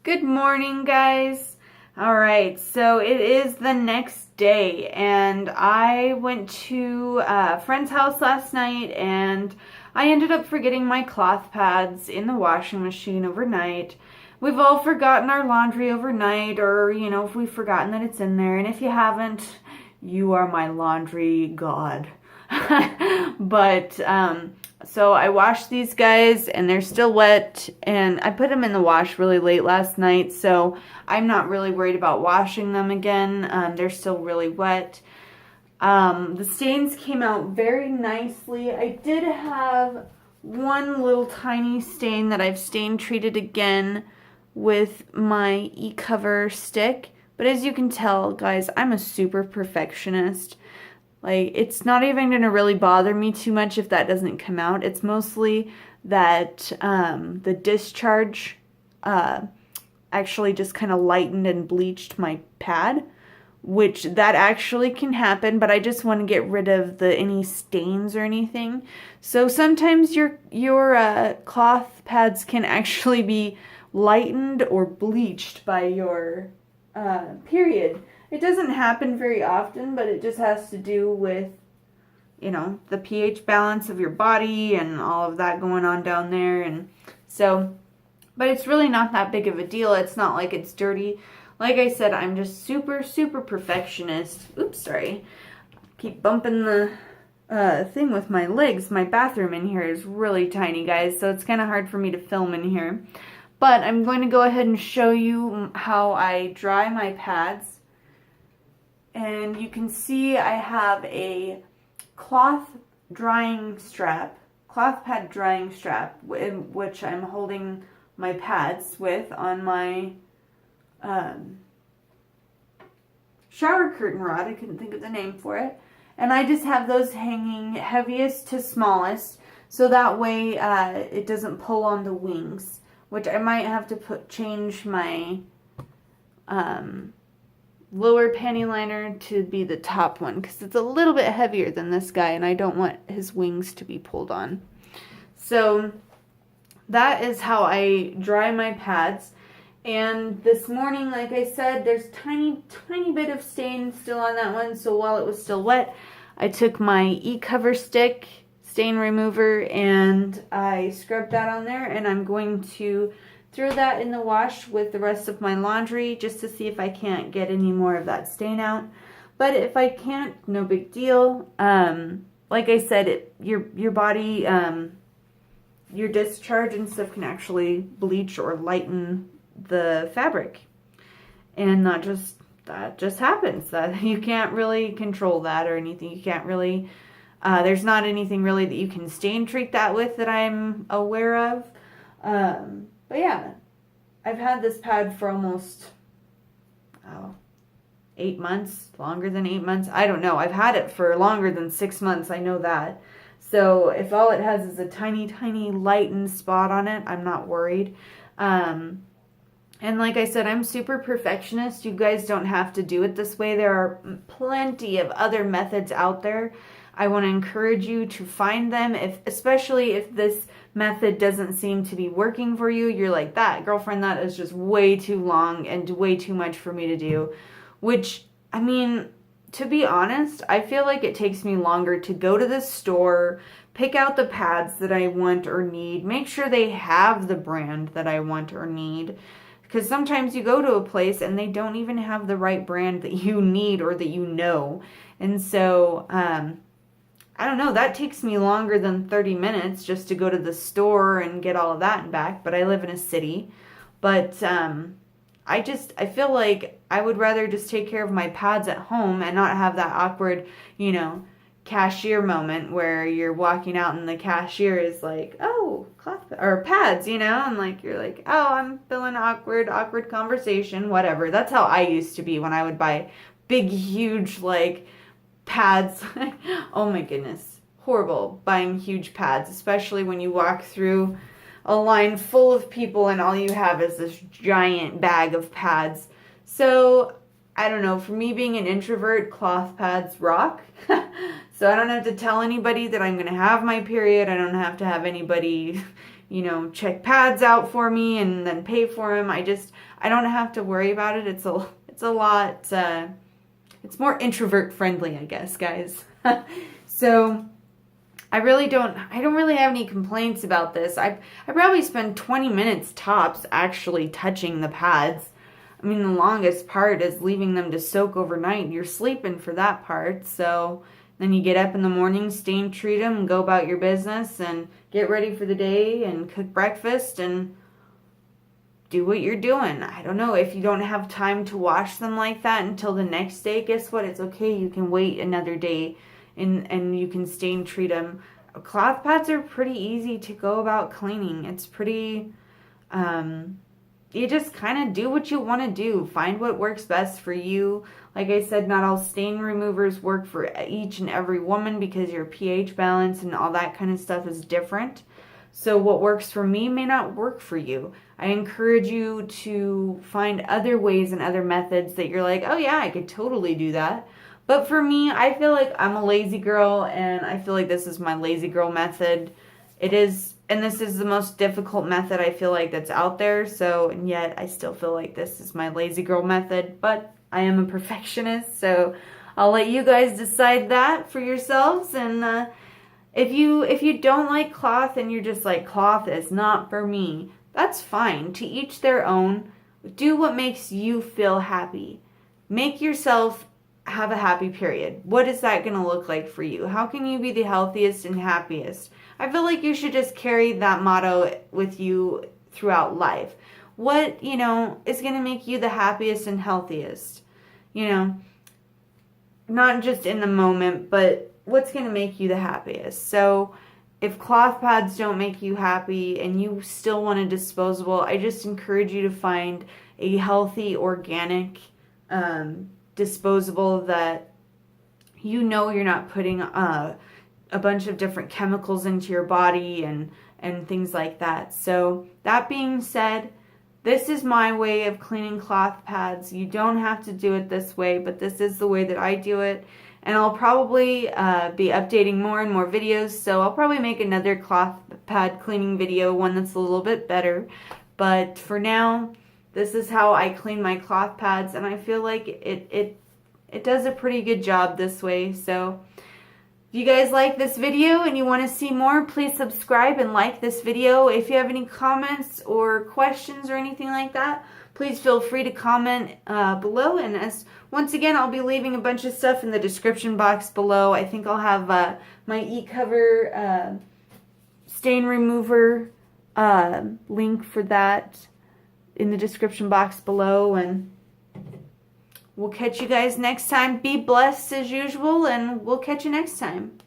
Good morning, guys. All right, so it is the next day, and I went to a friend's house last night, and I ended up forgetting my cloth pads in the washing machine overnight. We've all forgotten our laundry overnight, or, if we've forgotten that it's in there, and if you haven't, you are my laundry god. But, so I washed these guys and they're still wet, and I put them in the wash really late last night, so I'm not really worried about washing them again. They're still really wet. The stains came out very nicely. I did have one little tiny stain that I've stain treated again with my e-cover stick, but as you can tell, guys, I'm a super perfectionist. Like, it's not even going to really bother me too much if that doesn't come out. It's mostly that the discharge actually just kind of lightened and bleached my pad, which that actually can happen, but I just want to get rid of any stains or anything. So sometimes your cloth pads can actually be lightened or bleached by your period. It doesn't happen very often, but it just has to do with, the pH balance of your body and all of that going on down there. And so, but it's really not that big of a deal. It's not like it's dirty. Like I said, I'm just super, super perfectionist. Oops, sorry. Keep bumping the thing with my legs. My bathroom in here is really tiny, guys, so it's kind of hard for me to film in here. But I'm going to go ahead and show you how I dry my pads. And you can see I have a cloth pad drying strap, which I'm holding my pads with on my shower curtain rod. I couldn't think of the name for it. And I just have those hanging heaviest to smallest, so that way it doesn't pull on the wings, which I might have to change my lower panty liner to be the top one, because it's a little bit heavier than this guy and I don't want his wings to be pulled on. So that is how I dry my pads. And this morning, like I said, there's tiny bit of stain still on that one, so while it was still wet, I took my e-cover stick stain remover and I scrubbed that on there, and I'm going to throw that in the wash with the rest of my laundry just to see if I can't get any more of that stain out. But if I can't, no big deal. Like I said, your body, your discharge and stuff can actually bleach or lighten the fabric. And that just happens. That you can't really control that or anything. You can't really, there's not anything really that you can stain treat that with that I'm aware of. But yeah, I've had this pad for almost 8 months, longer than 8 months. I don't know. I've had it for longer than 6 months. I know that. So if all it has is a tiny lightened spot on it, I'm not worried. And like I said, I'm super perfectionist. You guys don't have to do it this way. There are plenty of other methods out there. I want to encourage you to find them, especially if this method doesn't seem to be working for you. You're like, that girlfriend, that is just way too long and way too much for me to do. Which, I mean, to be honest, I feel like it takes me longer to go to the store, pick out the pads that I want or need, make sure they have the brand that I want or need. Because sometimes you go to a place and they don't even have the right brand that you need or that you know. And so, I don't know, that takes me longer than 30 minutes just to go to the store and get all of that and back, but I live in a city. But I feel like I would rather just take care of my pads at home and not have that awkward, cashier moment where you're walking out and the cashier is like, oh, cloth or pads, and like you're like, oh, I'm feeling awkward conversation, whatever. That's how I used to be when I would buy big, huge, pads. Oh my goodness, horrible buying huge pads, especially when you walk through a line full of people and all you have is this giant bag of pads. So I don't know, for me being an introvert, cloth pads rock. So I don't have to tell anybody that I'm going to have my period. I don't have to have anybody you know, check pads out for me and then pay for them. I don't have to worry about it. It's a lot, it's more introvert friendly, I guess, guys. So I don't really have any complaints about this. I probably spend 20 minutes tops actually touching the pads. I mean, the longest part is leaving them to soak overnight. You're sleeping for that part. So then you get up in the morning, stain treat them, and go about your business and get ready for the day and cook breakfast and do what you're doing. I don't know. If you don't have time to wash them like that until the next day, guess what? It's okay. You can wait another day and you can stain treat them. Cloth pads are pretty easy to go about cleaning. It's pretty, you just kind of do what you want to do. Find what works best for you. Like I said, not all stain removers work for each and every woman because your pH balance and all that kind of stuff is different. So what works for me may not work for you. I encourage you to find other ways and other methods that you're like, oh yeah, I could totally do that. But for me, I feel like I'm a lazy girl, and I feel like this is my lazy girl method. It is, and this is the most difficult method I feel like that's out there, so, and yet I still feel like this is my lazy girl method, but I am a perfectionist, so I'll let you guys decide that for yourselves. And if you don't like cloth and you're just like, cloth is not for me, that's fine. To each their own. Do what makes you feel happy. Make yourself have a happy period. What is that going to look like for you? How can you be the healthiest and happiest? I feel like you should just carry that motto with you throughout life. What, you know, is going to make you the happiest and healthiest? You know, not just in the moment, but what's going to make you the happiest? So if cloth pads don't make you happy and you still want a disposable, I just encourage you to find a healthy, organic, disposable that you know you're not putting a bunch of different chemicals into your body and things like that. So that being said, this is my way of cleaning cloth pads. You don't have to do it this way, but this is the way that I do it. And I'll probably be updating more and more videos, so I'll probably make another cloth pad cleaning video, one that's a little bit better. But for now, this is how I clean my cloth pads, and I feel like it does a pretty good job this way. So if you guys like this video and you want to see more, please subscribe and like this video. If you have any comments or questions or anything like that, please feel free to comment below. And once again, I'll be leaving a bunch of stuff in the description box below. I think I'll have my e-cover stain remover link for that in the description box below. And we'll catch you guys next time. Be blessed as usual, and we'll catch you next time.